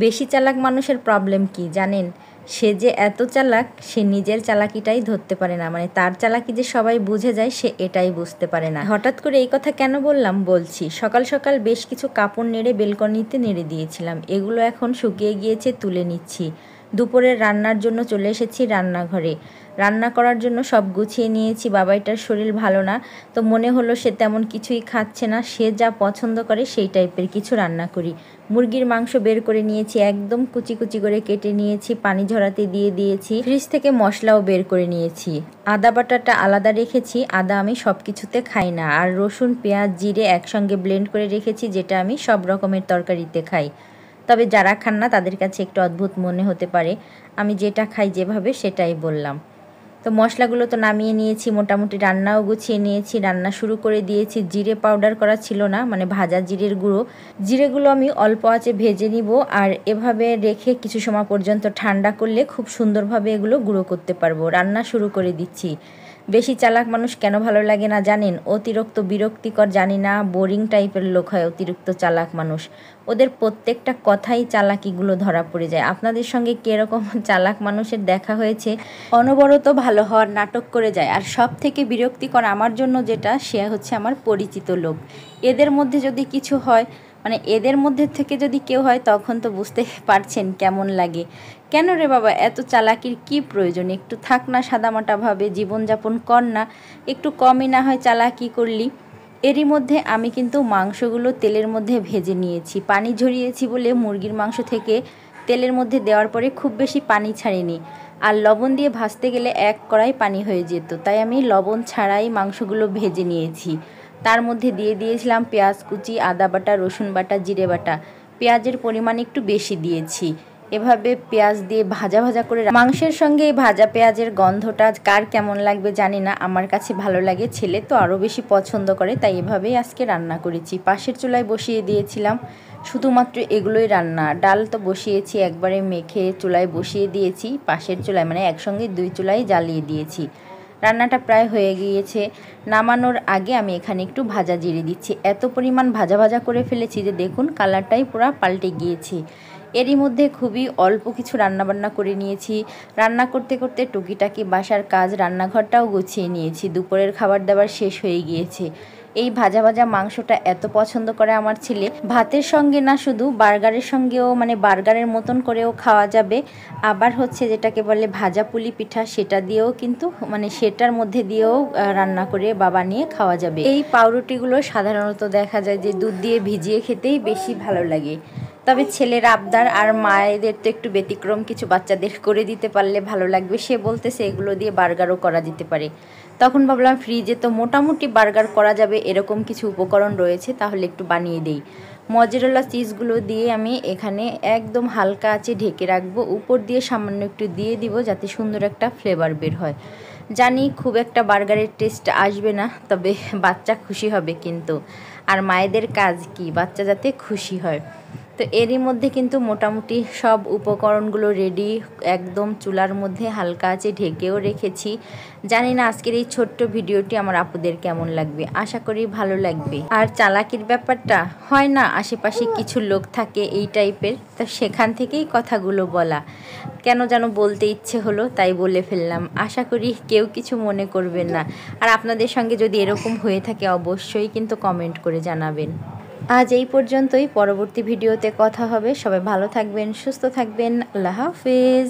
বেশি চালাক মানুষের প্রবলেম কি জানেন? সে যে এত চালাক সে নিজের চালাকিটাই ধরতে পারে না, মানে তার চালাকি যে সবাই বুঝে যায় সে এটাই বুঝতে পারে না। হঠাৎ করে এই কথা কেন বললাম বলছি। সকাল সকাল বেশ কিছু কাপড় নেড়ে বেলকনিতে নেড়ে দিয়েছিলাম, এগুলো এখন শুকিয়ে গিয়েছে, তুলে নিচ্ছি। দুপুরের রান্নার জন্য চলে এসেছি রান্নাঘরে। রান্না করার জন্য সব গুছিয়ে নিয়েছি। বাবাইটার শরীর ভালো না, তো মনে হলো সে তেমন কিছুই খাচ্ছে না, সে যা পছন্দ করে সেই টাইপের কিছু রান্না করি। মুরগির মাংস বের করে নিয়েছি, একদম কুচি কুচি করে কেটে নিয়েছি, পানি ঝরাতে দিয়ে দিয়েছি। ফ্রিজ থেকে মশলাও বের করে নিয়েছি। আদা বাটাটা আলাদা রেখেছি, আদা আমি সব কিছুতে খাই না। আর রসুন, পেঁয়াজ, জিরে একসঙ্গে ব্লেন্ড করে রেখেছি, যেটা আমি সব রকমের তরকারিতে খাই। তবে যারা খান না তাদের কাছে একটু অদ্ভুত মনে হতে পারে, আমি যেটা খাই যেভাবে সেটাই বললাম। তো মশলাগুলো তো নামিয়ে নিয়েছি, মোটামুটি রান্নাও গুছিয়ে নিয়েছি, রান্না শুরু করে দিয়েছি। জিরে পাউডার করা ছিল না, মানে ভাজা জিরের গুঁড়ো। জিরেগুলো আমি অল্প আঁচে ভেজে নিব, আর এভাবে রেখে কিছু সময় পর্যন্ত ঠান্ডা করলে খুব সুন্দরভাবে এগুলো গুঁড়ো করতে পারবো। রান্না শুরু করে দিচ্ছি। বেশি চালাক মানুষ কেন ভালো লাগে না জানেন? অতিরিক্ত বিরক্তিকর, জানি না, বোরিং টাইপের লোক হয় অতিরিক্ত চালাক মানুষ। ওদের প্রত্যেকটা কথাই চালাকিগুলো ধরা পড়ে যায়। আপনাদের সঙ্গে কীরকম চালাক মানুষের দেখা হয়েছে? অনবরত ভালো হওয়ার নাটক করে যায়। আর সব থেকে বিরক্তিকর আমার জন্য যেটা, সে হচ্ছে আমার পরিচিত লোক। এদের মধ্যে যদি কিছু হয়, মানে এদের মধ্যে থেকে যদি কেউ হয়, তখন তো বুঝতে পারছেন কেমন লাগে। কেন রে বাবা এত চালাকির কি প্রয়োজন? একটু থাক না সাদামাটাভাবে, জীবনযাপন কর না, একটু কমই না হয় চালাকি করলি। এরই মধ্যে আমি কিন্তু মাংসগুলো তেলের মধ্যে ভেজে নিয়েছি। পানি ঝরিয়েছি বলে মুরগির মাংস থেকে তেলের মধ্যে দেওয়ার পরে খুব বেশি পানি ছাড়িনি। আর লবণ দিয়ে ভাজতে গেলে এক কড়াই পানি হয়ে যেত, তাই আমি লবণ ছাড়াই মাংসগুলো ভেজে নিয়েছি। তার মধ্যে দিয়ে দিয়েছিলাম পেঁয়াজ কুচি, আদা বাটা, রসুন বাটা, জিরে বাটা। পেঁয়াজের পরিমাণ একটু বেশি দিয়েছি। এভাবে পেঁয়াজ দিয়ে ভাজা ভাজা করে মাংসের সঙ্গে এই ভাজা পেঁয়াজের গন্ধটা কার কেমন লাগবে জানি না, আমার কাছে ভালো লাগে। ছেলে তো আরও বেশি পছন্দ করে, তাই এভাবেই আজকে রান্না করেছি। পাশের চুলায় বসিয়ে দিয়েছিলাম শুধুমাত্র এগুলোই রান্না। ডাল তো বসিয়েছি, একবারে মেখে চুলায় বসিয়ে দিয়েছি। পাশের চুলায়, মানে একসঙ্গে দুই চুলায় জ্বালিয়ে দিয়েছি। রান্নাটা প্রায় হয়ে গিয়েছে। নামানোর আগে আমি এখানে একটু ভাজা জিরে দিচ্ছি। এত পরিমাণ ভাজা ভাজা করে ফেলেছি যে দেখুন কালারটাই পুরো পাল্টে গিয়েছে। এরই মধ্যে খুবই অল্প কিছু রান্নাবান্না করে নিয়েছি। রান্না করতে করতে টুকিটাকি বাসার কাজ, রান্নাঘরটাও গুছিয়ে নিয়েছি। দুপুরের খাবার দাবার শেষ হয়ে গিয়েছে। এই ভাজা ভাজা মাংসটা এত পছন্দ করে আমার ছেলে, ভাতের সঙ্গে না, শুধু বার্গারের সঙ্গেও, মানে বার্গারের মতন করেও খাওয়া যাবে। আবার হচ্ছে যেটাকে বলে ভাজা পুলি পিঠা, সেটা দিয়েও কিন্তু, মানে সেটার মধ্যে দিয়েও রান্না করে বা বানিয়ে খাওয়া যাবে। এই পাউরুটিগুলো সাধারণত দেখা যায় যে দুধ দিয়ে ভিজিয়ে খেতেই বেশি ভালো লাগে। তবে ছেলের আবদার, আর মায়েদের তো একটু ব্যতিক্রম কিছু বাচ্চাদের করে দিতে পারলে ভালো লাগবে। সে বলতেছে এগুলো দিয়ে বার্গারও করা যেতে পারে। তখন ভাবলাম ফ্রিজে তো মোটামুটি বার্গার করা যাবে, এরকম কিছু উপকরণ রয়েছে, তাহলে একটু বানিয়ে দেই। মজেরেলা চিজগুলো দিয়ে আমি এখানে একদম হালকা আঁচে ঢেকে রাখবো। উপর দিয়ে সামান্য একটু দিয়ে দিব, যাতে সুন্দর একটা ফ্লেভার বের হয়। জানি খুব একটা বার্গারের টেস্ট আসবে না, তবে বাচ্চা খুশি হবে কিন্তু। আর মায়েদের কাজ কি, বাচ্চা যাতে খুশি হয়। তো এরই মধ্যে কিন্তু মোটামুটি সব উপকরণগুলো রেডি, একদম চুলার মধ্যে হালকা আঁচে ঢেকেও রেখেছি। জানি না আজকের এই ছোট্ট ভিডিওটি আমার আপুদের কেমন লাগবে, আশা করি ভালো লাগবে। আর চালাকির ব্যাপারটা হয় না, আশেপাশে কিছু লোক থাকে এই টাইপের, তো সেখান থেকেই কথাগুলো বলা। কেন যেন বলতে ইচ্ছে হলো, তাই বলে ফেললাম। আশা করি কেউ কিছু মনে করবেন না। আর আপনাদের সঙ্গে যদি এরকম হয়ে থাকে অবশ্যই কিন্তু কমেন্ট করে জানাবেন। আজ এই পর্যন্তই, পরবর্তী ভিডিওতে কথা হবে। সবাই ভালো থাকবেন, সুস্থ থাকবেন। আল্লাহ হাফেজ।